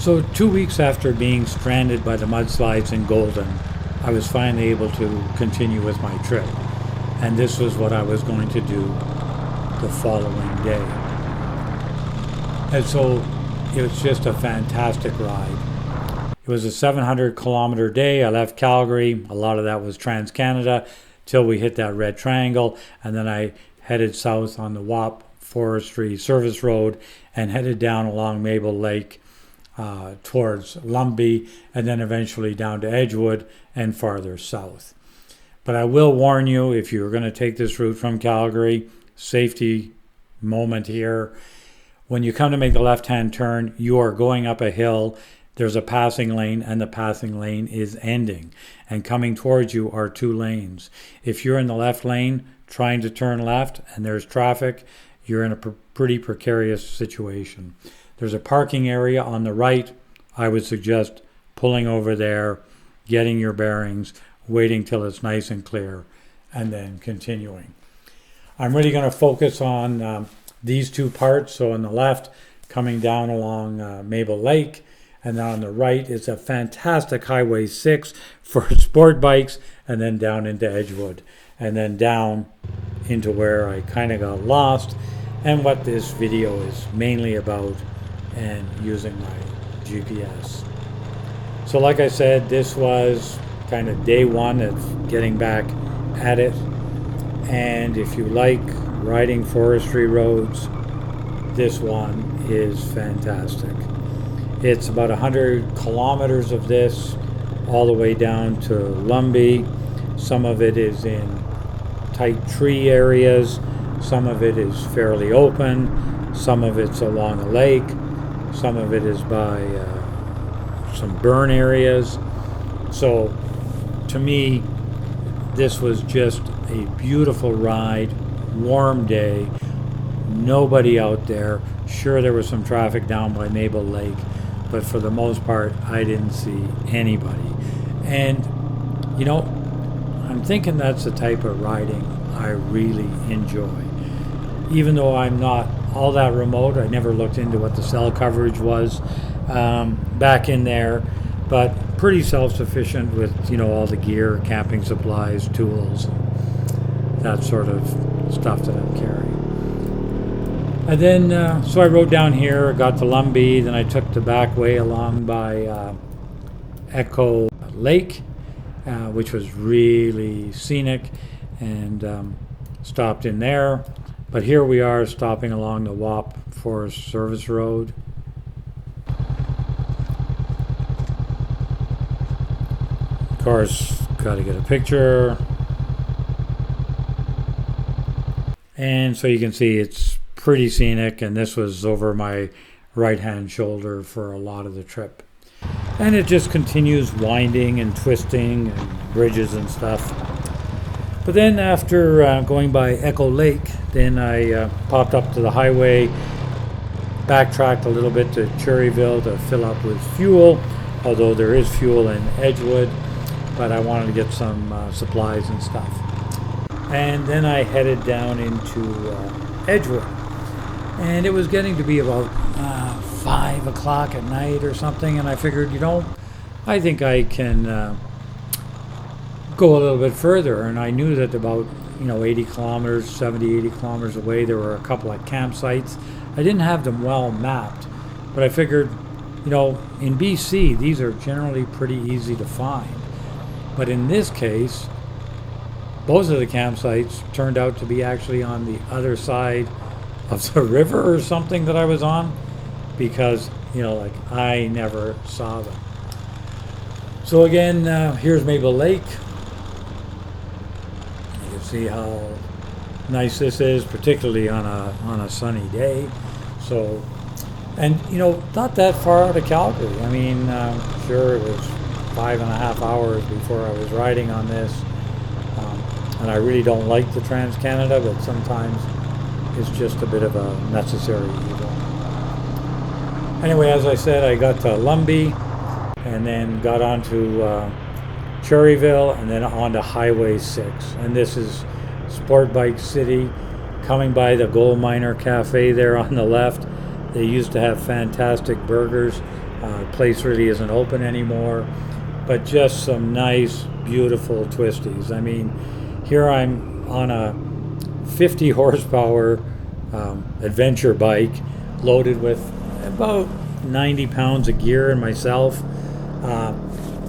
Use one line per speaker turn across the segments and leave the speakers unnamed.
So 2 weeks after being stranded by the mudslides in Golden, I was finally able to continue with my trip. And this was what I was going to do the following day. And so it was just a fantastic ride. It was a 700-kilometer day. I left Calgary. A lot of that was Trans-Canada till we hit that red triangle. And then I headed south on the WAP Forestry Service Road and headed down along Mabel Lake towards Lumbee, and then eventually down to Edgewood and farther south. But I will warn you, if you're going to take this route from Calgary, safety moment here. When you come to make the left-hand turn, you are going up a hill. There's a passing lane, and the passing lane is ending. And coming towards you are 2 lanes. If you're in the left lane trying to turn left and there's traffic, you're in a pretty precarious situation. There's a parking area on the right. I would suggest pulling over there, getting your bearings, waiting till it's nice and clear, and then continuing. I'm really going to focus on these 2 parts. So on the left, coming down along Mabel Lake, and then on the right is a fantastic Highway 6 for sport bikes, and then down into Edgewood, and then down into where I kind of got lost, and what this video is mainly about, and using my GPS. So like I said, this was kind of day 1 of getting back at it. And if you like riding forestry roads, this one is fantastic. It's about 100 kilometers of this all the way down to Lumbee. Some of it is in tight tree areas. Some of it is fairly open. Some of it's along a lake. Some of it is by some burn areas. So to me, this was just a beautiful ride, warm day, nobody out there. Sure, there was some traffic down by Mabel Lake, but for the most part, I didn't see anybody. And, you know, I'm thinking that's the type of riding I really enjoy. Even though I'm not all that remote, I never looked into what the cell coverage was back in there, but pretty self-sufficient with, you know, all the gear, camping supplies, tools, that sort of stuff that I'm carrying. And then, so I rode down here, got to Lumbee, then I took the back way along by Echo Lake, which was really scenic, and stopped in there. But here we are stopping along the WAP Forest Service Road. Of course, got to get a picture. And so you can see it's pretty scenic, and this was over my right-hand shoulder for a lot of the trip. And it just continues winding and twisting and bridges and stuff. But then after going by Echo Lake, then I popped up to the highway, backtracked a little bit to Cherryville to fill up with fuel, although there is fuel in Edgewood, but I wanted to get some supplies and stuff. And then I headed down into Edgewood. And it was getting to be about 5 o'clock at night or something, and I figured, you know, I think I can go a little bit further. And I knew that about 80 kilometers, 70, 80 kilometers away, there were a couple of campsites. I didn't have them well mapped, but I figured, in BC, these are generally pretty easy to find. But in this case, both of the campsites turned out to be actually on the other side of the river or something that I was on, because, I never saw them. So again, here's Mabel Lake. You can see how nice this is, particularly on a sunny day. So, and not that far out of Calgary. I mean, sure, it was 5.5 hours before I was riding on this. And I really don't like the Trans-Canada, but sometimes it's just a bit of a necessary evil. Anyway, as I said, I got to Lumbee, and then got onto Cherryville, and then onto Highway 6. And this is Sport Bike City, coming by the Gold Miner Cafe there on the left. They used to have fantastic burgers. Place really isn't open anymore, but just some nice, beautiful twisties. I mean, here I'm on a 50 horsepower adventure bike loaded with about 90 pounds of gear and myself,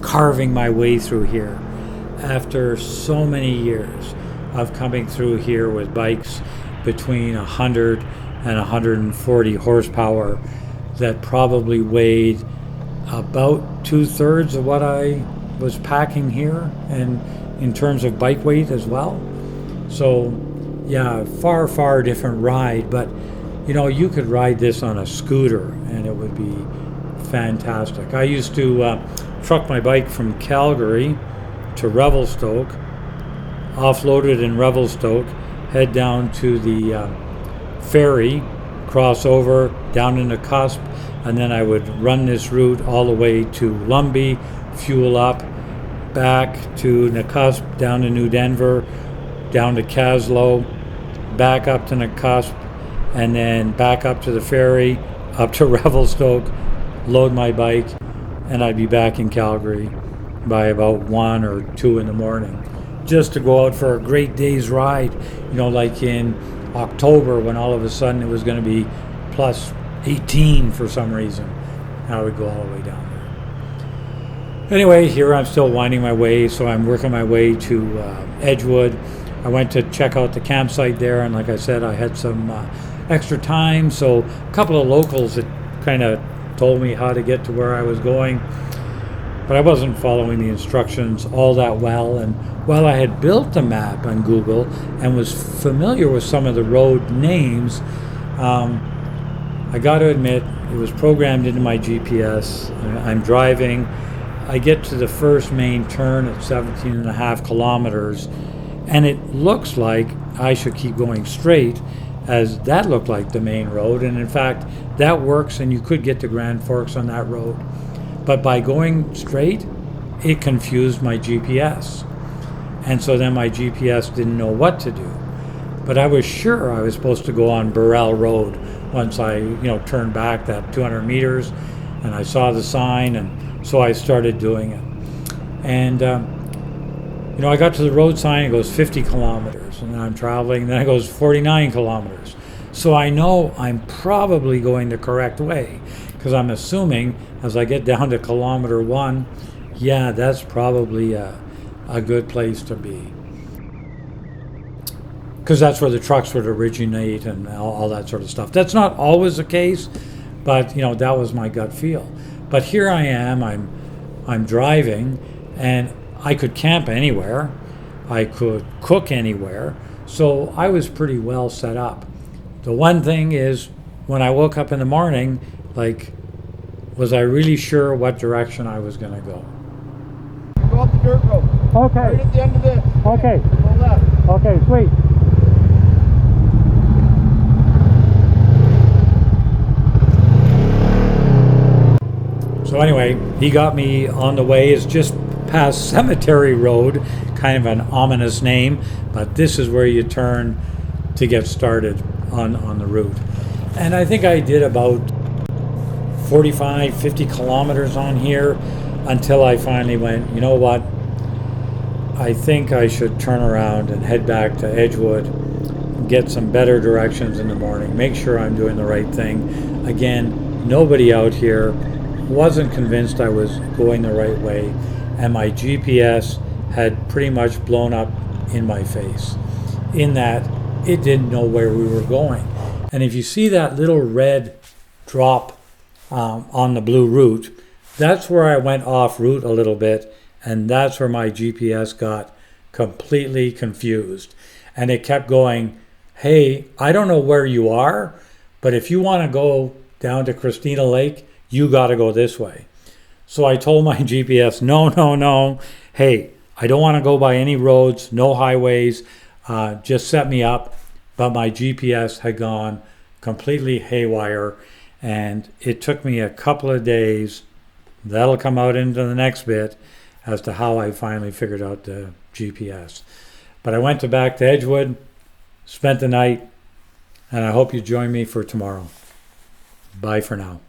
carving my way through here after so many years of coming through here with bikes between 100 and 140 horsepower that probably weighed about 2/3 of what I was packing here, and in terms of bike weight as well. So yeah, far different ride, but you know, you could ride this on a scooter and it would be fantastic. I used to truck my bike from Calgary to Revelstoke, offload it in Revelstoke, head down to the ferry, cross over down in the Cusp, and then I would run this route all the way to Lumbee, fuel up, back to Nakusp, down to New Denver, down to Caslow, back up to Nakusp, and then back up to the ferry, up to Revelstoke, load my bike, and I'd be back in Calgary by about 1 or 2 in the morning, just to go out for a great day's ride. You know, like in October, when all of a sudden it was going to be plus 18 for some reason. I would go all the way down there. Anyway, here I'm still winding my way, so I'm working my way to Edgewood. I went to check out the campsite there, and like I said, I had some extra time, so a couple of locals had kind of told me how to get to where I was going, but I wasn't following the instructions all that well. And while I had built the map on Google and was familiar with some of the road names, I got to admit, it was programmed into my GPS. I'm driving. I get to the first main turn at 17.5 kilometers, and it looks like I should keep going straight, as that looked like the main road. And in fact, that works, and you could get to Grand Forks on that road. But by going straight, it confused my GPS. And so then my GPS didn't know what to do. But I was sure I was supposed to go on Burrell Road once I, turned back that 200 meters, and I saw the sign, and so I started doing it. And, I got to the road sign, it goes 50 kilometers, and then I'm traveling, and then it goes 49 kilometers. So I know I'm probably going the correct way, because I'm assuming as I get down to kilometer 1, yeah, that's probably a good place to be. Because that's where the trucks would originate and all that sort of stuff. That's not always the case, but that was my gut feel. But here I am, I'm driving, and I could camp anywhere, I could cook anywhere, so I was pretty well set up. The one thing is, when I woke up in the morning, was I really sure what direction I was going to go?
Go up the dirt road.
Okay.
Right at the end of this.
Okay.
Go left.
Okay, sweet. So anyway, he got me on the way. It's just past Cemetery Road, kind of an ominous name, but this is where you turn to get started on the route. And I think I did about 45, 50 kilometers on here until I finally went, you know what, I think I should turn around and head back to Edgewood, get some better directions in the morning, make sure I'm doing the right thing. Again, nobody out here wasn't convinced I was going the right way, and my GPS had pretty much blown up in my face, in that it didn't know where we were going. And if you see that little red drop on the blue route, that's where I went off route a little bit, and that's where my GPS got completely confused. And it kept going, hey, I don't know where you are, but if you want to go down to Christina Lake, you got to go this way. So I told my GPS, no, hey, I don't want to go by any roads, no highways, just set me up. But my GPS had gone completely haywire, and it took me a couple of days, that'll come out into the next bit, as to how I finally figured out the GPS. But I went back to Edgewood, spent the night, and I hope you join me for tomorrow. Bye for now.